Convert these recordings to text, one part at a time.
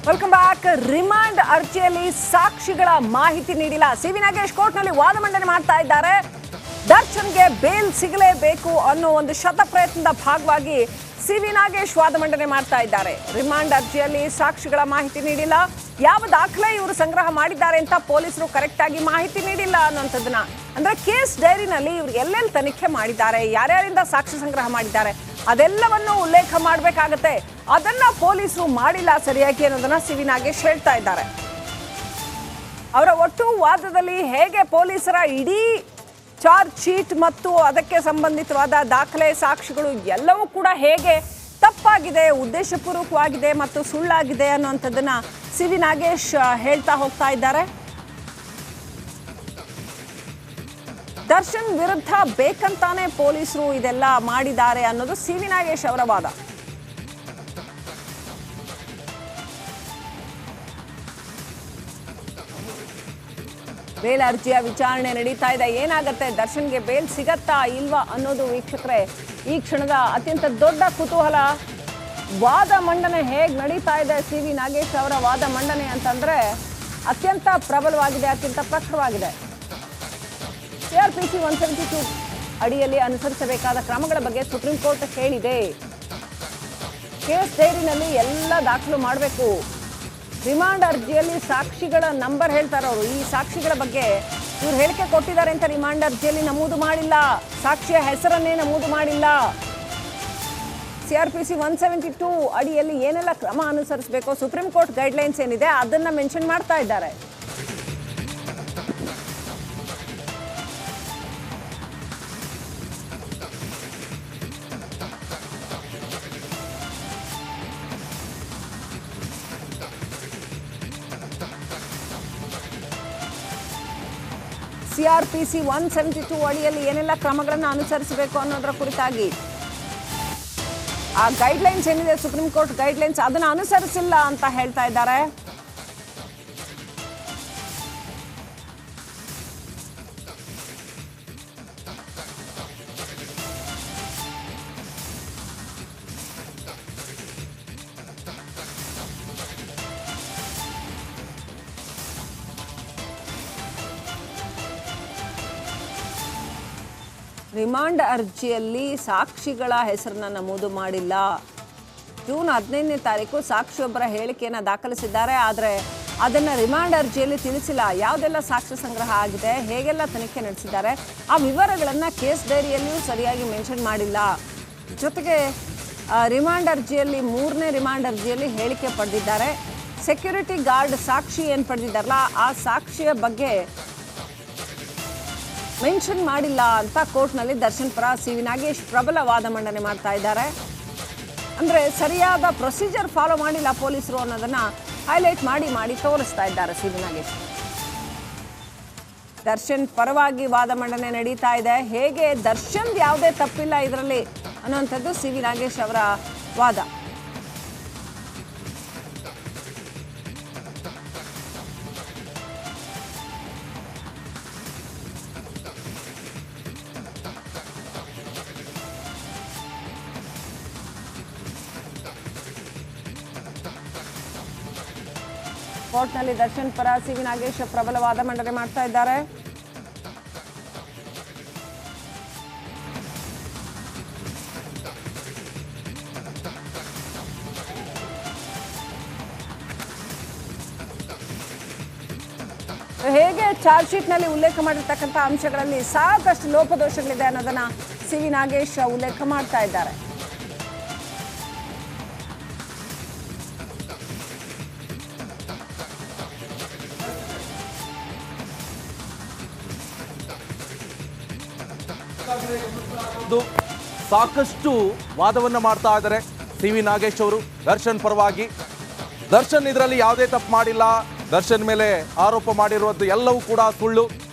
Welcome back. Remand ಅರ್ಜಿಯಲ್ಲಿ ಸಾಕ್ಷಿಗಳ ಮಾಹಿತಿ ನೀಡಿಲ್ಲ. ಸಿ.ವಿ. ನಾಗೇಶ್ ಕೋರ್ಟ್ನಲ್ಲಿ ವಾದ ಮಂಡನೆ ಮಾಡ್ತಾ ಇದ್ದಾರೆ. ದರ್ಶನ್ಗೆ ಬೇಲ್ ಸಿಗಲೇಬೇಕು ಅನ್ನೋ ಒಂದು ಶತ ಪ್ರಯತ್ನದ ಭಾಗವಾಗಿ ಸಿ.ವಿ. ನಾಗೇಶ್ ವಾದ ಮಂಡನೆ ಮಾಡ್ತಾ ಇದ್ದಾರೆ. ರಿಮಾಂಡ್ ಅರ್ಜಿಯಲ್ಲಿ ಸಾಕ್ಷಿಗಳ ಮಾಹಿತಿ ನೀಡಿಲ್ಲ, ಯಾವ ದಾಖಲೆ ಇವರು ಸಂಗ್ರಹ ಮಾಡಿದ್ದಾರೆ ಅಂತ ಪೊಲೀಸರು ಕರೆಕ್ಟ್ ಆಗಿ ಮಾಹಿತಿ ನೀಡಿಲ್ಲ ಅನ್ನೋಂಥದ್ದನ್ನ, ಅಂದ್ರೆ ಕೇಸ್ ಡೈರಿನಲ್ಲಿ ಇವರು ಎಲ್ಲೆಲ್ಲಿ ತನಿಖೆ ಮಾಡಿದ್ದಾರೆ, ಯಾರ್ಯಾರಿಂದ ಸಾಕ್ಷಿ ಸಂಗ್ರಹ ಮಾಡಿದ್ದಾರೆ ಅದೆಲ್ಲವನ್ನು ಉಲ್ಲೇಖ ಮಾಡಬೇಕಾಗತ್ತೆ. ಅದನ್ನ ಪೊಲೀಸರು ಮಾಡಿಲ್ಲ ಸರಿಯಾಗಿ ಅನ್ನೋದನ್ನ ಸಿ.ವಿ. ನಾಗೇಶ್ ಹೇಳ್ತಾ ಇದ್ದಾರೆ. ಅವರ ಒಟ್ಟು ವಾದದಲ್ಲಿ ಹೇಗೆ ಪೊಲೀಸರ ಇಡೀ ಚಾರ್ಜ್ ಶೀಟ್ ಮತ್ತು ಅದಕ್ಕೆ ಸಂಬಂಧಿತವಾದ ದಾಖಲೆ ಸಾಕ್ಷಿಗಳು ಎಲ್ಲವೂ ಕೂಡ ಹೇಗೆ ತಪ್ಪಾಗಿದೆ, ಉದ್ದೇಶಪೂರ್ವಕವಾಗಿದೆ ಮತ್ತು ಸುಳ್ಳಾಗಿದೆ ಅನ್ನುವಂಥದ್ದನ್ನ ಸಿ.ವಿ. ನಾಗೇಶ್ ಹೇಳ್ತಾ ಹೋಗ್ತಾ ಇದ್ದಾರೆ. ದರ್ಶನ್ ವಿರುದ್ಧ ಬೇಕಂತಾನೆ ಪೊಲೀಸರು ಇದೆಲ್ಲ ಮಾಡಿದ್ದಾರೆ ಅನ್ನೋದು ಸಿ.ವಿ. ನಾಗೇಶ್ ಅವರ ವಾದ. ಬೇಲ್ ಅರ್ಜಿಯ ವಿಚಾರಣೆ ನಡೀತಾ ಇದೆ. ಏನಾಗುತ್ತೆ, ದರ್ಶನ್ಗೆ ಬೇಲ್ ಸಿಗತ್ತಾ ಇಲ್ವಾ ಅನ್ನೋದು ವೀಕ್ಷಕರೇ ಈ ಕ್ಷಣದ ಅತ್ಯಂತ ದೊಡ್ಡ ಕುತೂಹಲ. ವಾದ ಮಂಡನೆ ಹೇಗೆ ನಡೀತಾ ಇದೆ, ಸಿ.ವಿ. ನಾಗೇಶ್ ಅವರ ವಾದ ಮಂಡನೆ ಅಂತಂದ್ರೆ ಅತ್ಯಂತ ಪ್ರಬಲವಾಗಿದೆ, ಅತ್ಯಂತ ಪ್ರಖರವಾಗಿದೆ. CRPC 172 ಅಡಿಯಲ್ಲಿ ಅನುಸರಿಸಬೇಕಾದ ಕ್ರಮಗಳ ಬಗ್ಗೆ ಸುಪ್ರೀಂ ಕೋರ್ಟ್ ಹೇಳಿದೆ. ಕೇಸ್ ಡೈರಿನಲ್ಲಿ ಎಲ್ಲ ದಾಖಲು ಮಾಡಬೇಕು. ರಿಮಾಂಡ್ ಅರ್ಜಿಯಲ್ಲಿ ಸಾಕ್ಷಿಗಳ ನಂಬರ್ ಹೇಳ್ತಾರೆ ಅವರು. ಈ ಸಾಕ್ಷಿಗಳ ಬಗ್ಗೆ ಇವ್ರು ಹೇಳಿಕೆ ಕೊಟ್ಟಿದ್ದಾರೆ ಅಂತ ರಿಮಾಂಡ್ ಅರ್ಜಿಯಲ್ಲಿ ನಮೂದು ಮಾಡಿಲ್ಲ, ಸಾಕ್ಷಿಯ ಹೆಸರನ್ನೇ ನಮೂದು ಮಾಡಿಲ್ಲ. CRPC 172 ಅಡಿಯಲ್ಲಿ ಏನೆಲ್ಲ ಕ್ರಮ ಅನುಸರಿಸಬೇಕು, ಸುಪ್ರೀಂ ಕೋರ್ಟ್ ಗೈಡ್ಲೈನ್ಸ್ ಏನಿದೆ ಅದನ್ನ ಮೆನ್ಷನ್ ಮಾಡ್ತಾ ಇದ್ದಾರೆ. CRPC 172 ಅಡಿಯಲ್ಲಿ ಏನೆಲ್ಲ ಕ್ರಮಗಳನ್ನು ಅನುಸರಿಸಬೇಕು ಅನ್ನೋದರ ಕುರಿತಾಗಿ ಆ ಗೈಡ್ಲೈನ್ಸ್ ಏನಿದೆ, ಸುಪ್ರೀಂ ಕೋರ್ಟ್ ಗೈಡ್ಲೈನ್ಸ್, ಅದನ್ನು ಅನುಸರಿಸಿಲ್ಲ ಅಂತ ಹೇಳ್ತಾ ಇದ್ದಾರೆ. ರಿಮಾಂಡ್ ಅರ್ಜಿಯಲ್ಲಿ ಸಾಕ್ಷಿಗಳ ಹೆಸರನ್ನ ನಮೂದು ಮಾಡಿಲ್ಲ. ಜೂನ್ 15ನೇ ತಾರೀಕು ಸಾಕ್ಷಿಯೊಬ್ಬರ ಹೇಳಿಕೆಯನ್ನು ದಾಖಲಿಸಿದ್ದಾರೆ, ಆದರೆ ಅದನ್ನು ರಿಮಾಂಡ್ ಅರ್ಜಿಯಲ್ಲಿ ತಿಳಿಸಿಲ್ಲ. ಯಾವುದೆಲ್ಲ ಸಾಕ್ಷ್ಯ ಸಂಗ್ರಹ ಆಗಿದೆ, ಹೇಗೆಲ್ಲ ತನಿಖೆ ನಡೆಸಿದ್ದಾರೆ ಆ ವಿವರಗಳನ್ನು ಕೇಸ್ ಡೈರಿಯಲ್ಲಿಯೂ ಸರಿಯಾಗಿ ಮೆನ್ಷನ್ ಮಾಡಿಲ್ಲ. ಜೊತೆಗೆ ರಿಮಾಂಡ್ ಅರ್ಜಿಯಲ್ಲಿ 3ನೇ ರಿಮಾಂಡ್ ಅರ್ಜಿಯಲ್ಲಿ ಹೇಳಿಕೆ ಪಡೆದಿದ್ದಾರೆ. ಸೆಕ್ಯೂರಿಟಿ ಗಾರ್ಡ್ ಸಾಕ್ಷಿ ಏನು ಪಡೆದಿದ್ದಾರಲ್ಲ ಆ ಸಾಕ್ಷಿಯ ಬಗ್ಗೆ ಮೆನ್ಷನ್ ಮಾಡಿಲ್ಲ ಅಂತ ಕೋರ್ಟ್ನಲ್ಲಿ ದರ್ಶನ್ ಪರ ಸಿ.ವಿ. ನಾಗೇಶ್ ಪ್ರಬಲ ವಾದ ಮಂಡನೆ ಮಾಡ್ತಾ ಇದ್ದಾರೆ. ಅಂದರೆ ಸರಿಯಾದ ಪ್ರೊಸೀಜರ್ ಫಾಲೋ ಮಾಡಿಲ್ಲ ಪೊಲೀಸರು ಅನ್ನೋದನ್ನ ಹೈಲೈಟ್ ಮಾಡಿ ತೋರಿಸ್ತಾ ಇದ್ದಾರೆ ಸಿ.ವಿ. ನಾಗೇಶ್. ದರ್ಶನ್ ಪರವಾಗಿ ವಾದ ಮಂಡನೆ ನಡೀತಾ ಇದೆ. ಹೇಗೆ ದರ್ಶನ್ ಯಾವುದೇ ತಪ್ಪಿಲ್ಲ ಇದರಲ್ಲಿ ಅನ್ನುವಂಥದ್ದು ಸಿ.ವಿ. ನಾಗೇಶ್ ಅವರ ವಾದ. ಕೋರ್ಟ್ನಲ್ಲಿ ದರ್ಶನ್ ಪರ ಸಿ.ವಿ. ನಾಗೇಶ್ ಪ್ರಬಲ ವಾದ ಮಂಡನೆ ಮಾಡ್ತಾ ಇದ್ದಾರೆ. ಹೇಗೆ ಚಾರ್ಜ್ ಶೀಟ್ನಲ್ಲಿ ಉಲ್ಲೇಖ ಮಾಡಿರ್ತಕ್ಕಂಥ ಅಂಶಗಳಲ್ಲಿ ಸಾಕಷ್ಟು ಲೋಪದೋಷಗಳಿದೆ ಅನ್ನೋದನ್ನ ಸಿ.ವಿ. ನಾಗೇಶ್ ಉಲ್ಲೇಖ ಮಾಡ್ತಾ ಇದ್ದಾರೆ. ಸಾಕಷ್ಟು ವಾದವನ್ನ ಮಾಡ್ತಾ ಇದ್ದಾರೆ ಸಿ.ವಿ. ನಾಗೇಶ್ ಅವರು ದರ್ಶನ್ ಪರವಾಗಿ. ದರ್ಶನ್ ಇದರಲ್ಲಿ ಯಾವುದೇ ತಪ್ಪು ಮಾಡಿಲ್ಲ, ದರ್ಶನ್ ಮೇಲೆ ಆರೋಪ ಮಾಡಿರುವುದು ಎಲ್ಲವೂ ಕೂಡ ಸುಳ್ಳು,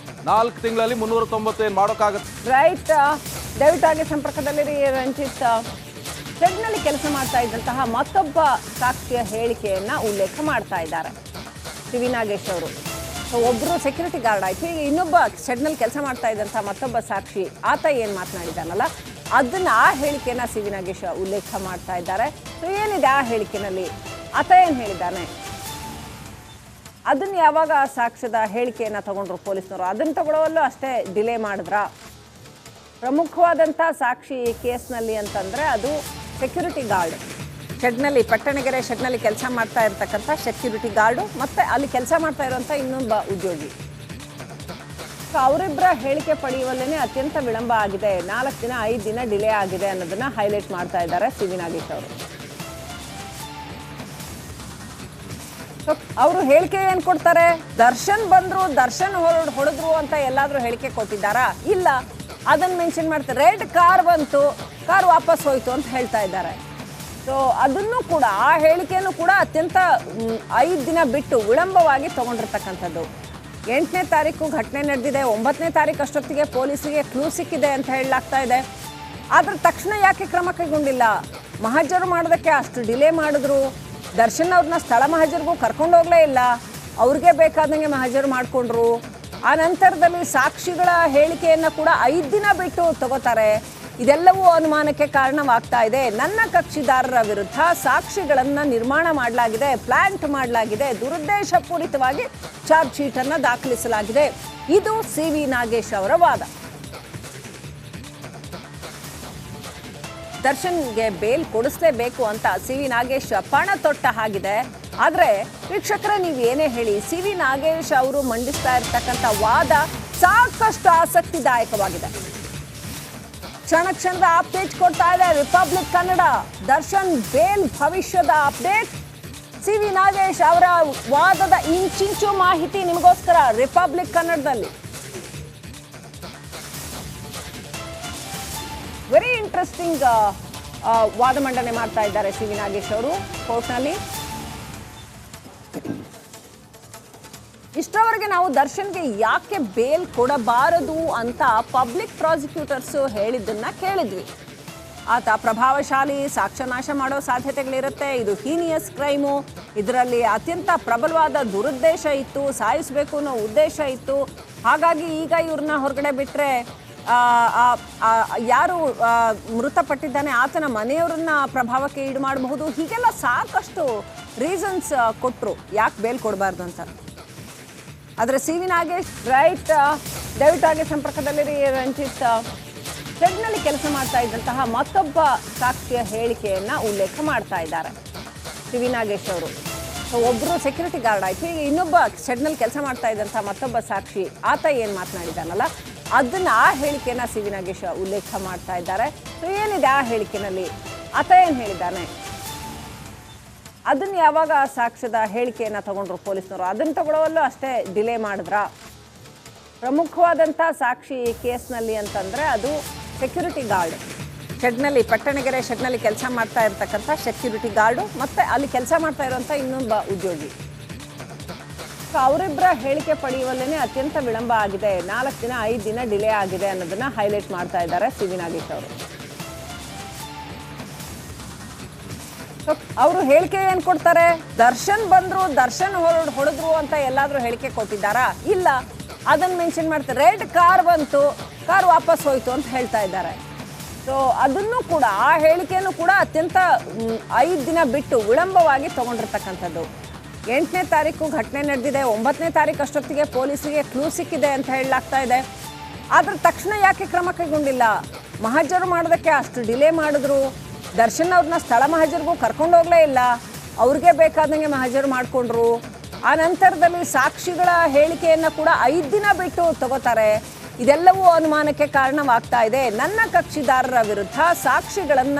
4 ತಿಂಗಳಲ್ಲಿ 390 ಏನು ಮಾಡೋಕ್ಕಾಗತ್ತೆ. ರೈಟ್, ದಯವಿಟ್ಟು ಸಂಪರ್ಕದಲ್ಲಿರಿ ರಂಜಿತ್. ಶೆಡ್ನಲ್ಲಿ ಕೆಲಸ ಮಾಡ್ತಾ ಇದ್ದಂತಹ ಮತ್ತೊಬ್ಬ ಸಾಕ್ಷಿಯ ಹೇಳಿಕೆಯನ್ನ ಉಲ್ಲೇಖ ಮಾಡ್ತಾ ಇದ್ದಾರೆ ಸಿ.ವಿ. ನಾಗೇಶ್ ಅವರು. ಒಬ್ಬರು ಸೆಕ್ಯೂರಿಟಿ ಗಾರ್ಡ್ ಆಯ್ತು, ಈಗ ಇನ್ನೊಬ್ಬ ಶೆಡ್ನಲ್ಲಿ ಕೆಲಸ ಮಾಡ್ತಾ ಇದ್ದಂಥ ಮತ್ತೊಬ್ಬ ಸಾಕ್ಷಿ ಆತ ಏನು ಮಾತನಾಡಿದಾನಲ್ಲ ಅದನ್ನ ಆ ಹೇಳಿಕೆಯನ್ನ ಸಿ.ವಿ. ನಾಗೇಶ್ ಉಲ್ಲೇಖ ಮಾಡ್ತಾ ಇದ್ದಾರೆ. ಸೊ ಏನಿದೆ ಆ ಹೇಳಿಕೆನಲ್ಲಿ, ಆತ ಏನು ಹೇಳಿದ್ದಾನೆ, ಅದನ್ನ ಯಾವಾಗ ಸಾಕ್ಷ್ಯದ ಹೇಳಿಕೆಯನ್ನು ತಗೊಂಡ್ರು ಪೊಲೀಸ್ನವರು, ಅದನ್ನು ತಗೊಳ್ಳೋವಲ್ಲೂ ಅಷ್ಟೇ ಡಿಲೇ ಮಾಡಿದ್ರ. ಪ್ರಮುಖವಾದಂಥ ಸಾಕ್ಷಿ ಈ ಕೇಸ್ನಲ್ಲಿ ಅಂತಂದರೆ ಅದು ಸೆಕ್ಯೂರಿಟಿ ಗಾರ್ಡ್, ಶೆಡ್ನಲ್ಲಿ ಪಟ್ಟಣಗೆರೆ ಶೆಡ್ನಲ್ಲಿ ಕೆಲಸ ಮಾಡ್ತಾ ಇರ್ತಕ್ಕಂಥ ಸೆಕ್ಯೂರಿಟಿ ಗಾರ್ಡು ಮತ್ತು ಅಲ್ಲಿ ಕೆಲಸ ಮಾಡ್ತಾ ಇರುವಂಥ ಇನ್ನೊಬ್ಬ ಉದ್ಯೋಗಿ. ಸೊ ಅವರಿಬ್ಬರ ಹೇಳಿಕೆ ಪಡೆಯುವಲ್ಲೇ ಅತ್ಯಂತ ವಿಳಂಬ ಆಗಿದೆ, 4 ದಿನ 5 ದಿನ ಡಿಲೇ ಆಗಿದೆ ಅನ್ನೋದನ್ನ ಹೈಲೈಟ್ ಮಾಡ್ತಾ ಇದ್ದಾರೆ ಸಿ ವಿ ನಾಗೇಶ್ ಅವರು. ಅವರು ಹೇಳಿಕೆ ಏನು ಕೊಡ್ತಾರೆ, ದರ್ಶನ್ ಬಂದ್ರು, ದರ್ಶನ್ ಹೊಡೆದ್ರು ಅಂತ ಎಲ್ಲಾದ್ರೂ ಹೇಳಿಕೆ ಕೊಟ್ಟಿದ್ದಾರಾ? ಇಲ್ಲ, ಅದನ್ನು ಮೆನ್ಷನ್ ಮಾಡ್ತಾರೆ. ರೆಡ್ ಕಾರ್ ಬಂತು, ಕಾರ್ ವಾಪಸ್ ಹೋಯ್ತು ಅಂತ ಹೇಳ್ತಾ ಇದ್ದಾರೆ. ಸೊ ಅದನ್ನು ಕೂಡ, ಆ ಹೇಳಿಕೆಯನ್ನು ಕೂಡ ಅತ್ಯಂತ 5 ದಿನ ಬಿಟ್ಟು ವಿಳಂಬವಾಗಿ ತಗೊಂಡಿರ್ತಕ್ಕಂಥದ್ದು. 8ನೇ ತಾರೀಕು ಘಟನೆ ನಡೆದಿದೆ, 9ನೇ ತಾರೀಕು ಅಷ್ಟೊತ್ತಿಗೆ ಪೊಲೀಸರಿಗೆ ಕ್ಲೂ ಸಿಕ್ಕಿದೆ ಅಂತ ಹೇಳಲಾಗ್ತಾ ಇದೆ. ಆದ್ರೆ ತಕ್ಷಣ ಯಾಕೆ ಕ್ರಮ ಕೈಗೊಂಡಿಲ್ಲ? ಮಹಜರು ಮಾಡೋದಕ್ಕೆ ಅಷ್ಟು ಡಿಲೇ ಮಾಡಿದ್ರು. ದರ್ಶನ್ ಅವ್ರನ್ನ ಸ್ಥಳ ಮಹಜರಿಗೂ ಕರ್ಕೊಂಡು ಹೋಗಲೇ ಇಲ್ಲ, ಅವ್ರಿಗೆ ಬೇಕಾದಂಗೆ ಮಹಜರು ಮಾಡಿಕೊಂಡ್ರು. ಆ ನಂತರದಲ್ಲಿ ಸಾಕ್ಷಿಗಳ ಹೇಳಿಕೆಯನ್ನು ಕೂಡ 5 ದಿನ ಬಿಟ್ಟು ತಗೋತಾರೆ. ಇದೆಲ್ಲವೂ ಅನುಮಾನಕ್ಕೆ ಕಾರಣವಾಗ್ತಾ ಇದೆ. ನನ್ನ ಕಕ್ಷಿದಾರರ ವಿರುದ್ಧ ಸಾಕ್ಷಿಗಳನ್ನು ನಿರ್ಮಾಣ ಮಾಡಲಾಗಿದೆ, ಪ್ಲಾಂಟ್ ಮಾಡಲಾಗಿದೆ, ದುರುದ್ದೇಶಪೂರಿತವಾಗಿ ಚಾರ್ಜ್ ಶೀಟ್ ಅನ್ನು ದಾಖಲಿಸಲಾಗಿದೆ. ಇದು ಸಿ ವಿ ನಾಗೇಶ್ ಅವರ ವಾದ. ದರ್ಶನ್ಗೆ ಬೇಲ್ ಕೊಡಿಸಲೇಬೇಕು ಅಂತ ಸಿ ವಿ ನಾಗೇಶ್ ಪಣ ತೊಟ್ಟ ಹಾಗಿದೆ. ಆದರೆ ವೀಕ್ಷಕರೇ, ನೀವು ಏನೇ ಹೇಳಿ, ಸಿ ವಿ ನಾಗೇಶ್ ಅವರು ಮಂಡಿಸ್ತಾ ಇರ್ತಕ್ಕಂಥ ವಾದ ಸಾಕಷ್ಟು ಆಸಕ್ತಿದಾಯಕವಾಗಿದೆ. ಕ್ಷಣದ ಅಪ್ಡೇಟ್ ಕೊಡ್ತಾ ಇದೆ ರಿಪಬ್ಲಿಕ್ ಕನ್ನಡ. ದರ್ಶನ್ ಬೇಲ್ ಭವಿಷ್ಯದ ಅಪ್ಡೇಟ್, ಸಿ ವಿ ನಾಗೇಶ್ ಅವರ ವಾದದ ಇಂಚಿಂಚು ಮಾಹಿತಿ ನಿಮಗೋಸ್ಕರ ರಿಪಬ್ಲಿಕ್ ಕನ್ನಡದಲ್ಲಿ. ವೆರಿ ಇಂಟ್ರೆಸ್ಟಿಂಗ್ ವಾದ ಮಂಡನೆ ಮಾಡ್ತಾ ಇದ್ದಾರೆ ಸಿ ವಿ ನಾಗೇಶ್ ಅವರು ಕೋರ್ಟ್ನಲ್ಲಿ. ಇಷ್ಟರವರೆಗೆ ನಾವು ದರ್ಶನ್ಗೆ ಯಾಕೆ ಬೇಲ್ ಕೊಡಬಾರದು ಅಂತ ಪಬ್ಲಿಕ್ ಪ್ರಾಸಿಕ್ಯೂಟರ್ಸ್ ಹೇಳಿದ್ದನ್ನ ಕೇಳಿದ್ವಿ. ಆತ ಪ್ರಭಾವಶಾಲಿ, ಸಾಕ್ಷ್ಯನಾಶ ಮಾಡೋ ಸಾಧ್ಯತೆಗಳಿರುತ್ತೆ, ಇದು ಹೀನಿಯಸ್ ಕ್ರೈಮು, ಇದರಲ್ಲಿ ಅತ್ಯಂತ ಪ್ರಬಲವಾದ ದುರುದ್ದೇಶ ಇತ್ತು, ಸಾಯಿಸಬೇಕು ಅನ್ನೋ ಉದ್ದೇಶ ಇತ್ತು, ಹಾಗಾಗಿ ಈಗ ಇವ್ರನ್ನ ಹೊರಗಡೆ ಬಿಟ್ಟರೆ ಯಾರು ಮೃತಪಟ್ಟಿದ್ದಾನೆ ಆತನ ಮನೆಯವರನ್ನ ಪ್ರಭಾವಕ್ಕೆ ಈಡು ಮಾಡಬಹುದು. ಹೀಗೆಲ್ಲ ಸಾಕಷ್ಟು ರೀಸನ್ಸ್ ಕೊಟ್ಟರು ಯಾಕೆ ಬೇಲ್ ಕೊಡಬಾರ್ದು ಅಂತ. ಆದರೆ ಸಿ ವಿ ನಾಗೇಶ್ ರೈಟ್ ದಯವಿಟ್ಟು ಸಂಪರ್ಕದಲ್ಲಿರಿ ರಂಜಿತ್. ಶೆಡ್ನಲ್ಲಿ ಕೆಲಸ ಮಾಡ್ತಾ ಇದ್ದಂತಹ ಮತ್ತೊಬ್ಬ ಸಾಕ್ಷಿಯ ಹೇಳಿಕೆಯನ್ನು ಉಲ್ಲೇಖ ಮಾಡ್ತಾ ಇದ್ದಾರೆ ಸಿ ವಿ ನಾಗೇಶ್ ಅವರು. ಒಬ್ಬರು ಸೆಕ್ಯೂರಿಟಿ ಗಾರ್ಡ್ ಆಯ್ತು, ಈಗ ಇನ್ನೊಬ್ಬ ಶೆಡ್ನಲ್ಲಿ ಕೆಲಸ ಮಾಡ್ತಾ ಇದ್ದಂತಹ ಮತ್ತೊಬ್ಬ ಸಾಕ್ಷಿ ಆತ ಏನು ಮಾತನಾಡಿದಾನಲ್ಲ ಅದನ್ನ, ಆ ಹೇಳಿಕೆಯನ್ನು ಸಿ ವಿ ನಾಗೇಶ್ ಉಲ್ಲೇಖ ಮಾಡ್ತಾ ಇದ್ದಾರೆ. ಸೊ ಏನಿದೆ ಆ ಹೇಳಿಕೆನಲ್ಲಿ, ಆತ ಏನು ಹೇಳಿದ್ದಾನೆ, ಅದನ್ನು ಯಾವಾಗ ಸಾಕ್ಷ್ಯದ ಹೇಳಿಕೆಯನ್ನು ತಗೊಂಡ್ರು ಪೊಲೀಸ್ನವರು, ಅದನ್ನು ತಗೊಳ್ಳೋವಲ್ಲೂ ಅಷ್ಟೇ ಡಿಲೇ ಮಾಡಿದ್ರ. ಪ್ರಮುಖವಾದಂಥ ಸಾಕ್ಷಿ ಈ ಕೇಸ್ನಲ್ಲಿ ಅಂತಂದರೆ ಅದು ಸೆಕ್ಯೂರಿಟಿ ಗಾರ್ಡ್, ಶೆಡ್ನಲ್ಲಿ ಪಟ್ಟಣಗೆರೆ ಶೆಡ್ನಲ್ಲಿ ಕೆಲಸ ಮಾಡ್ತಾ ಇರ್ತಕ್ಕಂಥ ಸೆಕ್ಯೂರಿಟಿ ಗಾರ್ಡು ಮತ್ತು ಅಲ್ಲಿ ಕೆಲಸ ಮಾಡ್ತಾ ಇರುವಂಥ ಇನ್ನೊಬ್ಬ ಉದ್ಯೋಗಿ. ಸೊ ಅವರಿಬ್ಬರ ಹೇಳಿಕೆ ಪಡೆಯುವಲ್ಲೇ ಅತ್ಯಂತ ವಿಳಂಬ ಆಗಿದೆ, 4 ದಿನ 5 ದಿನ ಡಿಲೇ ಆಗಿದೆ ಅನ್ನೋದನ್ನ ಹೈಲೈಟ್ ಮಾಡ್ತಾ ಇದ್ದಾರೆ ಸಿ ವಿ ನಾಗೇಶ್ ಅವರು. ಅವರು ಹೇಳಿಕೆ ಏನು ಕೊಡ್ತಾರೆ, ದರ್ಶನ್ ಬಂದ್ರು, ದರ್ಶನ್ ಹೊಡೆದ್ರು ಅಂತ ಎಲ್ಲಾದ್ರೂ ಹೇಳಿಕೆ ಕೊಟ್ಟಿದ್ದಾರಾ? ಇಲ್ಲ, ಅದನ್ನು ಮೆನ್ಷನ್ ಮಾಡ್ತಾರೆ. ರೆಡ್ ಕಾರ್ ಬಂತು, ಕಾರ್ ವಾಪಸ್ ಹೋಯ್ತು ಅಂತ ಹೇಳ್ತಾ ಇದ್ದಾರೆ. ಸೊ ಅದನ್ನು ಕೂಡ, ಆ ಹೇಳಿಕೆಯನ್ನು ಕೂಡ ಅತ್ಯಂತ 5 ದಿನ ಬಿಟ್ಟು ವಿಳಂಬವಾಗಿ ತಗೊಂಡಿರ್ತಕ್ಕಂಥದ್ದು. 8ನೇ ತಾರೀಕು ಘಟನೆ ನಡೆದಿದೆ, 9ನೇ ತಾರೀಕು ಅಷ್ಟೊತ್ತಿಗೆ ಪೊಲೀಸರಿಗೆ ಕ್ಲೂ ಸಿಕ್ಕಿದೆ ಅಂತ ಹೇಳಲಾಗ್ತಾ ಇದೆ. ಆದ್ರೆ ತಕ್ಷಣ ಯಾಕೆ ಕ್ರಮ ಕೈಗೊಂಡಿಲ್ಲ? ಮಹಜರು ಮಾಡೋದಕ್ಕೆ ಅಷ್ಟು ಡಿಲೇ ಮಾಡಿದ್ರು. ದರ್ಶನ್ ಅವ್ರನ್ನ ಸ್ಥಳ ಮಹಜರಿಗೂ ಕರ್ಕೊಂಡು ಹೋಗಲೇ ಇಲ್ಲ, ಅವ್ರಿಗೆ ಬೇಕಾದಂಗೆ ಮಹಜರು ಮಾಡಿಕೊಂಡ್ರು. ಆ ನಂತರದಲ್ಲಿ ಸಾಕ್ಷಿಗಳ ಹೇಳಿಕೆಯನ್ನು ಕೂಡ 5 ದಿನ ಬಿಟ್ಟು ತಗೋತಾರೆ. ಇದೆಲ್ಲವೂ ಅನುಮಾನಕ್ಕೆ ಕಾರಣವಾಗ್ತಾ ಇದೆ. ನನ್ನ ಕಕ್ಷಿದಾರರ ವಿರುದ್ಧ ಸಾಕ್ಷಿಗಳನ್ನು